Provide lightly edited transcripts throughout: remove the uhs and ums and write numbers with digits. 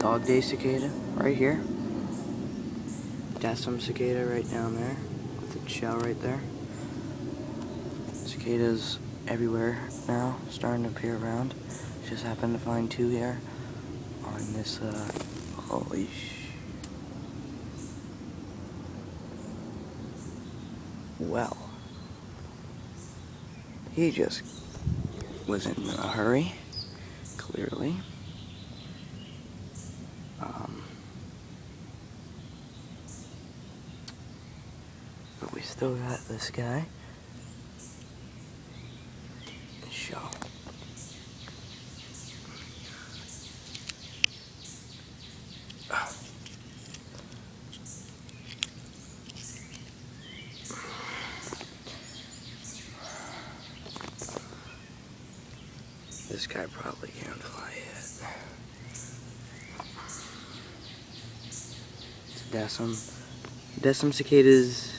Dog Day Cicada right here. Desim Cicada right down there with the shell right there. Cicadas everywhere now, starting to appear around. Just happened to find two here on this, holy well, he just was in a hurry, clearly. But we still got this guy. Show. This guy probably can't fly yet. It's Desim cicadas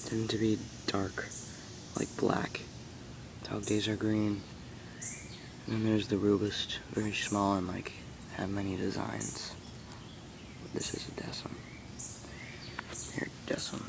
tend to be dark, like black. Dog days are green. And then there's the robust, very small and like have many designs. This is a Desim. Here, Desim.